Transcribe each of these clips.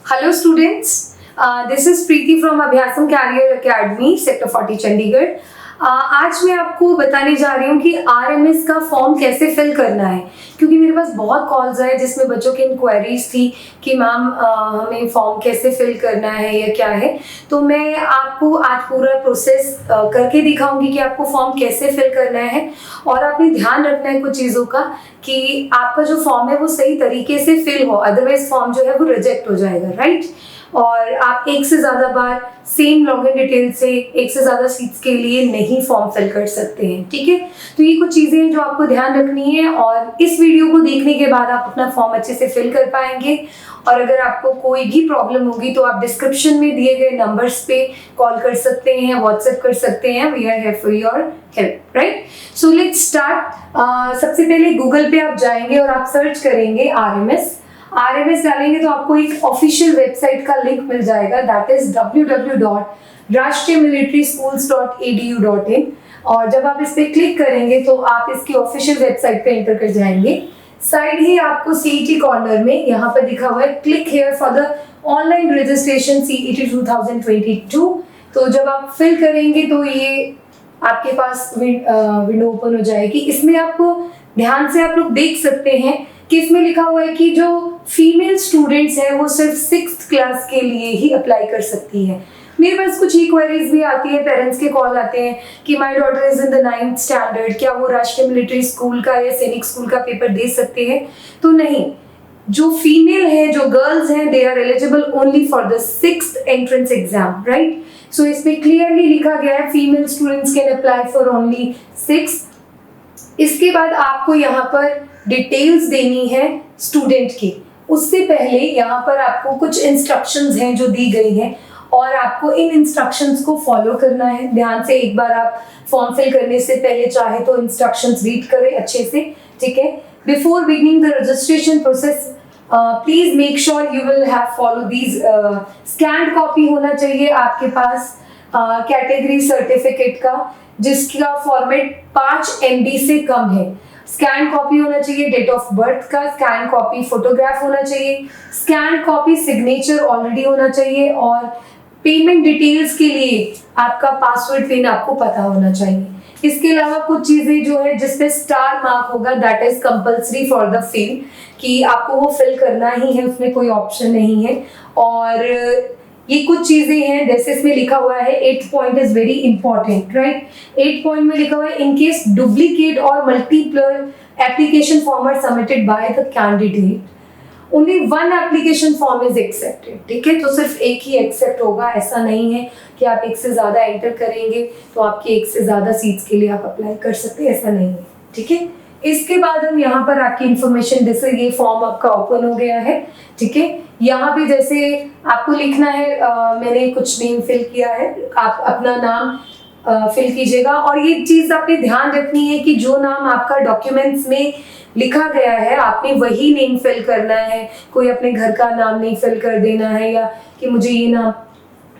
Hello students, this is Preeti from Abhyasam Career Academy, Sector 40 Chandigarh. आज मैं आपको बताने जा रही हूँ कि आरएमएस का फॉर्म कैसे फिल करना है, क्योंकि मेरे पास बहुत कॉल्स आए जिसमें बच्चों की इंक्वायरीज थी कि मैम हमें फॉर्म कैसे फिल करना है या क्या है। तो मैं आपको आज पूरा प्रोसेस करके दिखाऊंगी कि आपको फॉर्म कैसे फिल करना है, और आपने ध्यान रखना है कुछ चीज़ों का कि आपका जो फॉर्म है वो सही तरीके से फिल हो, अदरवाइज फॉर्म जो है वो रिजेक्ट हो जाएगा, राइट। और आप एक से ज़्यादा बार सेम लॉगिन डिटेल से एक से ज़्यादा सीट्स के लिए नहीं फॉर्म फिल कर सकते हैं, ठीक है। तो ये कुछ चीज़ें हैं जो आपको ध्यान रखनी है, और इस वीडियो को देखने के बाद आप अपना फॉर्म अच्छे से फिल कर पाएंगे। और अगर आपको कोई भी प्रॉब्लम होगी तो आप डिस्क्रिप्शन में दिए गए नंबर्स पे कॉल कर सकते हैं, व्हाट्सएप कर सकते हैं। We are here for your help, right. So let's start. सबसे पहले गूगल पे आप जाएंगे और आप सर्च करेंगे आरएमएस डालेंगे तो आपको एक ऑफिशियल वेबसाइट का लिंक मिल जाएगा, दैट इज www.rashtriyamilitaryschools.edu.in। और जब आप इस पे क्लिक करेंगे तो आप इसकी ऑफिशियल वेबसाइट पे एंटर कर जाएंगे। साइड ही आपको सीईटी कॉर्नर में यहाँ पर लिखा हुआ है click here for the online registration CET 2022। तो जब आप फिल करेंगे तो ये आपके पास विंडो ओपन हो जाएगी। इसमें आपको ध्यान से आप लोग देख सकते हैं कि इसमें लिखा हुआ है कि जो फीमेल स्टूडेंट्स हैं वो सिर्फ 6th क्लास के लिए ही अप्लाई कर सकती है। मेरे पास कुछ क्वेरीज भी आती है, पेरेंट्स के कॉल आते हैं कि my daughter is in the 9th standard, क्या वो राष्ट्रीय मिलिट्री स्कूल का या सैनिक स्कूल का पेपर दे सकते हैं। तो नहीं, जो फीमेल है, जो गर्ल्स हैं, they are eligible only for the 6th entrance exam, right. So इसमें क्लियरली लिखा गया है female students can apply for only 6। इसके बाद आपको यहाँ पर डिटेल्स देनी है स्टूडेंट की। उससे पहले यहाँ पर आपको कुछ इंस्ट्रक्शंस हैं जो दी गई हैं, और आपको इन इंस्ट्रक्शंस को फॉलो करना है। ध्यान से एक बार आप फॉर्म फिल करने से पहले चाहे तो इंस्ट्रक्शंस रीड करें अच्छे से, ठीक है। Before beginning the registration process please make sure you will have follow these. Scanned copy होना चाहिए आपके पास कैटेगरी सर्टिफिकेट का, जिसका फॉर्मेट 5 MB से कम है। स्कैन कॉपी होना चाहिए डेट ऑफ बर्थ का, स्कैन कॉपी फोटोग्राफ होना चाहिए, स्कैन कॉपी सिग्नेचर ऑलरेडी होना चाहिए, और पेमेंट डिटेल्स के लिए आपका पासवर्ड पिन आपको पता होना चाहिए। इसके अलावा कुछ चीजें जो है जिसपे स्टार मार्क होगा, that is compulsory for the fill, कि आपको वो फिल करना ही है, उसमें कोई ऑप्शन नहीं है। और ये कुछ चीजें हैं जैसे इसमें लिखा हुआ है 8th point is very important, right. 8th point में लिखा हुआ है इन केस डुप्लीकेट और multiple application form are submitted by the candidate only 1 application form is accepted, ठीक है। तो सिर्फ एक ही एक्सेप्ट होगा, ऐसा नहीं है कि आप एक से ज्यादा एंटर करेंगे तो आपकी एक से ज्यादा सीट्स के लिए आप अप्लाई कर सकते हैं, ऐसा नहीं है, ठीक है। इसके बाद हम यहाँ पर आपकी इंफॉर्मेशन, जैसे ये फॉर्म आपका ओपन हो गया है, ठीक है। यहाँ पे जैसे आपको लिखना है, मैंने कुछ नेम फिल किया है, आप अपना नाम फिल कीजिएगा। और ये चीज आपने ध्यान रखनी है कि जो नाम आपका डॉक्यूमेंट्स में लिखा गया है आपने वही नेम फिल करना है। कोई अपने घर का नाम नहीं फिल कर देना है, या कि मुझे ये नाम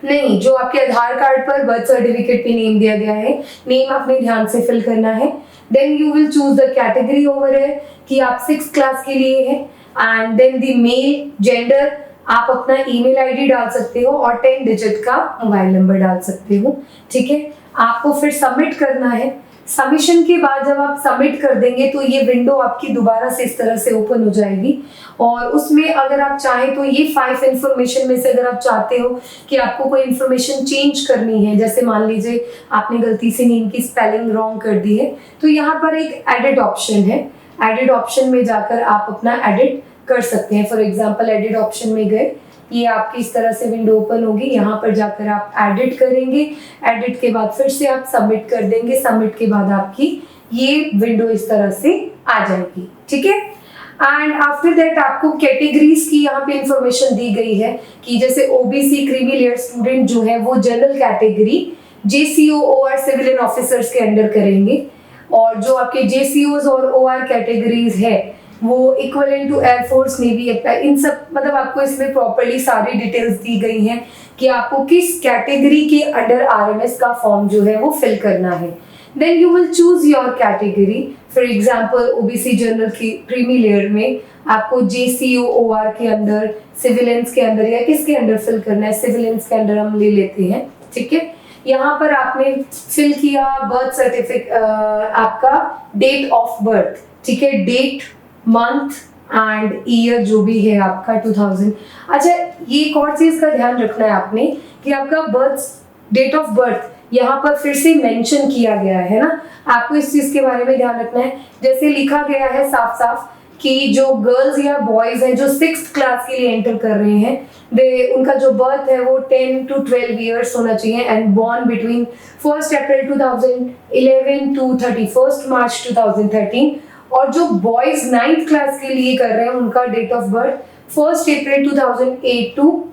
नहीं, जो आपके आधार कार्ड पर, बर्थ सर्टिफिकेट पे नेम दिया गया है, नेम आपने ध्यान से फिल करना है। Then you will choose the category over है कि आप 6th क्लास के लिए है, and then the male gender, आप अपना ईमेल आईडी डाल सकते हो और 10 डिजिट का मोबाइल नंबर डाल सकते हो, ठीक है। आपको फिर सबमिट करना है। सबमिशन के बाद जब आप सबमिट कर देंगे तो ये विंडो आपकी दोबारा से इस तरह से ओपन हो जाएगी, और उसमें अगर आप चाहें तो ये 5 इंफॉर्मेशन में से अगर आप चाहते हो कि आपको कोई इंफॉर्मेशन चेंज करनी है, जैसे मान लीजिए आपने गलती से नेम की स्पेलिंग रॉन्ग कर दी है, तो यहाँ पर एक एडिट ऑप्शन है। एडिट ऑप्शन में जाकर आप अपना एडिट कर सकते हैं। फॉर एग्जाम्पल एडिट ऑप्शन में गए, ये आपकी इस तरह से विंडो ओपन होगी, यहाँ पर जाकर आप एडिट करेंगे। एडिट के बाद फिर से आप सबमिट कर देंगे। सबमिट के बाद आपकी ये विंडो इस तरह से आ जाएगी, ठीक है। एंड आफ्टर दैट आपको कैटेगरीज की यहाँ पे इंफॉर्मेशन दी गई है कि जैसे ओबीसी क्रीमी लेयर स्टूडेंट जो है वो general category JCO OR civilian officers के अंडर करेंगे, और जो आपके जेसीओज और ओआर कैटेगरीज है वो इक्वलेंट टू एयरफोर्स, नेवी, इन सब, मतलब आपको इसमें प्रॉपर्ली सारी डिटेल्स दी गई हैं कि आपको किस कैटेगरी के अंडर आरएमएस का फॉर्म जो है वो फिल करना है, then you will choose your category. For example OBC general की क्रीमी लेयर में आपको JCOOR के अंदर, सिविलियंस के अंदर या किसके अंडर फिल करना है, सिविलियंस के अंदर हम ले लेते हैं, ठीक है। यहाँ पर आपने फिल किया बर्थ सर्टिफिकेट, आपका डेट ऑफ बर्थ, ठीक है, डेट, मंथ एंड ईयर जो भी है आपका 2000। अच्छा, ये एक और चीज का ध्यान रखना है आपने कि आपका बर्थ, डेट ऑफ बर्थ यहाँ पर फिर से मेंशन किया गया है ना, आपको इस चीज के बारे में ध्यान रखना है। जैसे लिखा गया है साफ साफ कि जो गर्ल्स या बॉयज हैं जो 6th क्लास के लिए एंटर कर रहे हैं, उनका जो बर्थ है वो 10 to 12 ईयर्स होना चाहिए and born between 1 April 2011 to 31 March 2013। और जो बॉयज 9th क्लास के लिए कर रहे हैं उनका date of birth 1 April 2008 to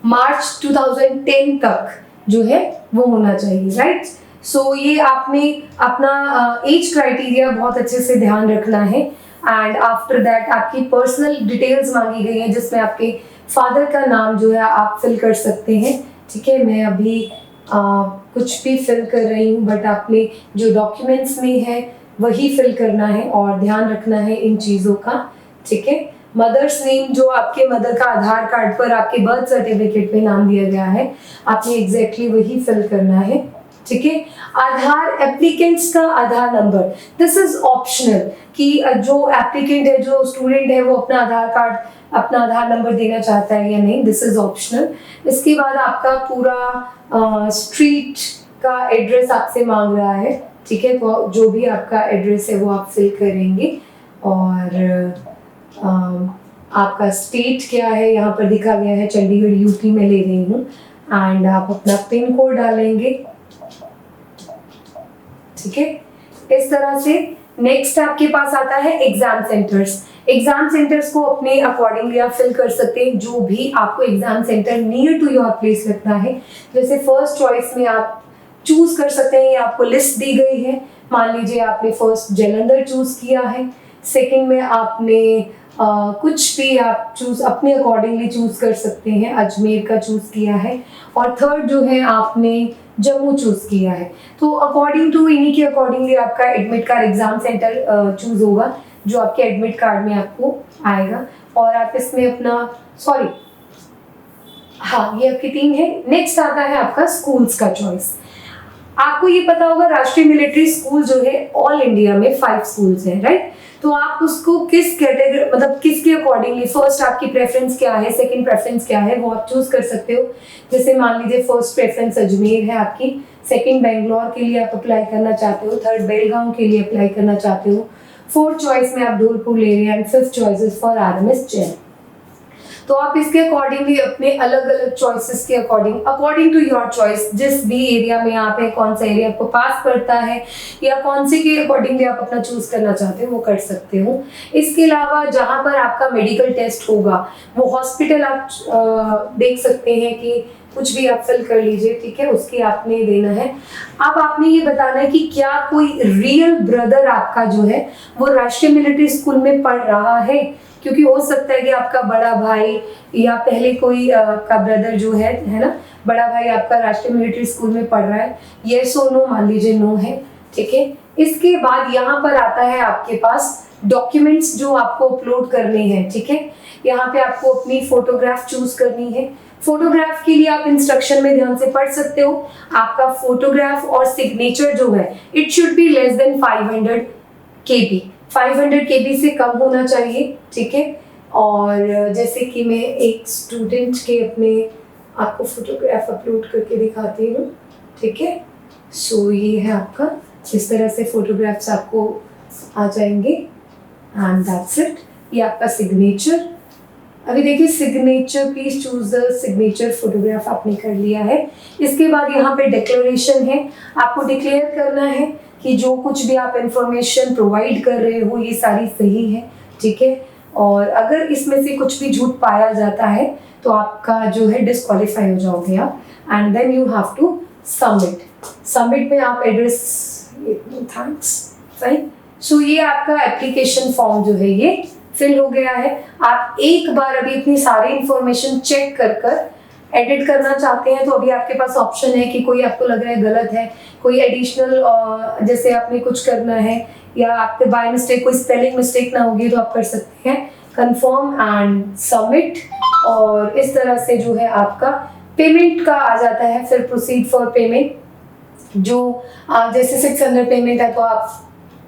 March 2010 तक जो है वो होना चाहिए, राइट। सो ये आपने अपना एज क्राइटेरिया बहुत अच्छे से ध्यान रखना है। एंड आफ्टर दैट आपकी पर्सनल डिटेल्स मांगी गई है जिसमें आपके फादर का नाम जो है आप फिल कर सकते हैं, ठीक है। मैं अभी कुछ भी फिल कर रही हूँ, बट आपने जो डॉक्यूमेंट्स में है वही फिल करना है और ध्यान रखना है इन चीज़ों का, ठीक है। मदर्स नेम जो आपके मदर का आधार कार्ड पर आपके बर्थ सर्टिफिकेट में नाम दिया गया है, आपने एग्जैक्टली वही फिल करना है, ठीक है। आधार, एप्लीकेंट्स का आधार नंबर, दिस इज ऑप्शनल कि जो एप्लीकेंट है, जो स्टूडेंट है, वो अपना आधार कार्ड, अपना आधार नंबर देना चाहता है या नहीं, दिस इज ऑप्शनल। इसके बाद आपका पूरा स्ट्रीट का एड्रेस आपसे मांग रहा है, ठीक है। तो जो भी आपका एड्रेस है वो आप फिल करेंगे। और आपका स्टेट क्या है यहाँ पर दिखा गया है, चंडीगढ़ यूपी में ले रही हूँ। एंड आप अपना पिन कोड डालेंगे, ठीक है, इस तरह से। नेक्स्ट आपके पास आता है एग्जाम सेंटर्स। एग्जाम सेंटर्स को अपने अकॉर्डिंगली आप फिल कर सकते हैं, जो भी आपको exam centre near to your place लगता है। जैसे फर्स्ट चॉइस में आप चूज कर सकते हैं, ये आपको लिस्ट दी गई है। मान लीजिए आपने फर्स्ट जालंधर चूज किया है, सेकंड में आपने कुछ भी आप चूज अपने अकॉर्डिंगली चूज कर सकते हैं, अजमेर का चूज किया है। और थर्ड जो है आपने जम्मू चूज किया है। तो अकॉर्डिंग टू इन्हीं के अकॉर्डिंगली आपका admit card, exam centre choose होगा जो आपके एडमिट कार्ड में आपको आएगा। और आप इसमें अपना, सॉरी, हाँ, ये आपकी 3 है। नेक्स्ट आता है आपका स्कूल्स का चॉइस। आपको ये पता होगा राष्ट्रीय मिलिट्री स्कूल जो है ऑल इंडिया में 5 स्कूल्स हैं, राइट। तो आप उसको किस कैटेगरी, मतलब किसके अकॉर्डिंगली, फर्स्ट आपकी प्रेफरेंस क्या है, सेकंड प्रेफरेंस क्या है, वो आप चूज कर सकते हो। जैसे मान लीजिए फर्स्ट प्रेफरेंस अजमेर है आपकी, सेकंड बेंगलोर के लिए आप अप्लाई करना चाहते हो, थर्ड बेलगांव के लिए अप्लाई करना चाहते हो, फोर्थ चॉइस में आप धौलपुर ले रहे हैं and fifth choice is for RMS Jain. तो आप इसके अकॉर्डिंगली अपने अलग अलग चॉइसेस के अकॉर्डिंग टू योर चॉइस, जिस भी एरिया में आप है, कौन सा एरिया आपको पास पड़ता है या कौन से के अकॉर्डिंगली आप अपना चूज करना चाहते हो वो कर सकते हो। इसके अलावा जहाँ पर आपका मेडिकल टेस्ट होगा वो हॉस्पिटल आप देख सकते हैं कि कुछ भी आप फिल कर लीजिए, ठीक है, उसकी आपने देना है। अब आपने ये बताना है कि क्या कोई रियल ब्रदर आपका जो है वो राष्ट्रीय मिलिट्री स्कूल में पढ़ रहा है, क्योंकि हो सकता है कि आपका बड़ा भाई या पहले कोई का ब्रदर जो है ना, बड़ा भाई आपका राष्ट्रीय मिलिट्री स्कूल में पढ़ रहा है। येस और नो, मान लीजिए नो है, ठीक है। इसके बाद यहाँ पर आता है आपके पास डॉक्यूमेंट्स जो आपको अपलोड करने हैं, ठीक है। यहाँ पे आपको अपनी फोटोग्राफ चूज करनी है। फोटोग्राफ के लिए आप इंस्ट्रक्शन में ध्यान से पढ़ सकते हो। आपका फोटोग्राफ और सिग्नेचर जो है it should be less than 500 KB, 500 KB से कम होना चाहिए, ठीक है। और जैसे कि मैं एक स्टूडेंट के अपने आपको फोटोग्राफ अपलोड करके दिखाती हूँ, ठीक है। सो ये है आपका, इस तरह से फोटोग्राफ्स आपको आ जाएंगे एंड दैट्स इट। ये आपका सिग्नेचर। अभी देखिए signature, please choose the signature photograph आपने कर लिया है। इसके बाद यहाँ पे डिक्लेरेशन है, आपको डिक्लेयर करना है कि जो कुछ भी आप इंफॉर्मेशन प्रोवाइड कर रहे हो ये सारी सही है, ठीक है। और अगर इसमें से कुछ भी झूठ पाया जाता है तो आपका जो है डिस्क्वालीफाई हो जाओगे आप। And then you have to submit में आप एड्रेस, थैंक्स, फाइन। सो ये आपका एप्लीकेशन फॉर्म जो है ये फिल हो गया है। आप एक बार अभी इतनी सारी इंफॉर्मेशन चेक कर एडिट करना चाहते हैं तो अभी आपके पास ऑप्शन है कि कोई आपको लग रहा है गलत है, कोई एडिशनल जैसे आपने कुछ करना है या आपके बाय मिस्टेक कोई स्पेलिंग मिस्टेक ना होगी तो आप कर सकते हैं कंफर्म एंड सबमिट। और इस तरह से जो है आपका पेमेंट का आ जाता है, फिर प्रोसीड फॉर पेमेंट। जो जैसे 600 पेमेंट है तो आप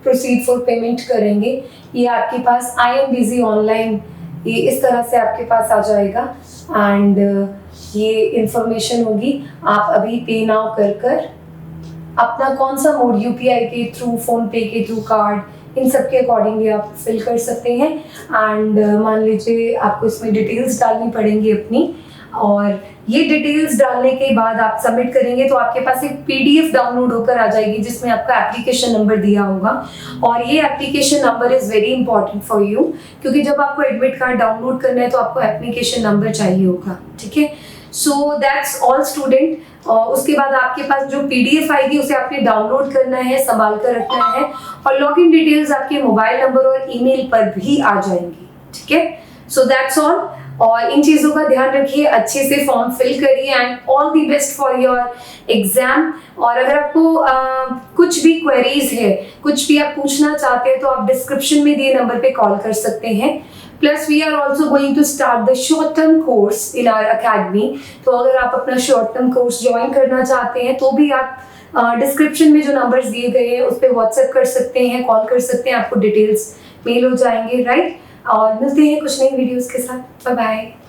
प्रोसीड फॉर पेमेंट करेंगे, ये आपके पास आई एम बिजी ऑनलाइन, ये इस तरह से आपके पास आ जाएगा एंड ये इंफॉर्मेशन होगी। आप अभी पे नाउ कर अपना कौन सा मोड, यूपीआई के थ्रू, फोन पे के थ्रू, कार्ड, इन सब के अकॉर्डिंगली आप फिल कर सकते हैं। एंड मान लीजिए आपको इसमें डिटेल्स डालनी पड़ेंगी अपनी, और ये डिटेल्स डालने के बाद आप सबमिट करेंगे तो आपके पास एक पीडीएफ डाउनलोड होकर आ जाएगी जिसमें आपका एप्लीकेशन नंबर दिया होगा। और ये application number is very important for you, क्योंकि जब आपको एडमिट कार्ड डाउनलोड करना है तो आपको एप्लीकेशन नंबर चाहिए होगा, ठीक है। So that's all student. उसके बाद आपके पास जो पीडीएफ आएगी उसे आपने डाउनलोड करना है, संभाल कर रखना है, और लॉगिन डिटेल्स आपके मोबाइल नंबर और ईमेल पर भी आ जाएंगी, ठीक है। So that's all. और इन चीजों का ध्यान रखिए, अच्छे से फॉर्म फिल करिए and all the best for your exam. और अगर आपको कुछ भी क्वेरीज है, कुछ भी आप पूछना चाहते हैं तो आप डिस्क्रिप्शन में दिए नंबर पे कॉल कर सकते हैं। Plus we are also going to start the short term course in our academy. तो अगर आप अपना शॉर्ट टर्म कोर्स ज्वाइन करना चाहते हैं तो भी आप डिस्क्रिप्शन में जो नंबर्स दिए गए हैं उस पर व्हाट्सएप कर सकते हैं, कॉल कर सकते हैं, आपको डिटेल्स मेल हो जाएंगे, राइट। और मिलते हैं कुछ नई वीडियोस के साथ। Bye bye.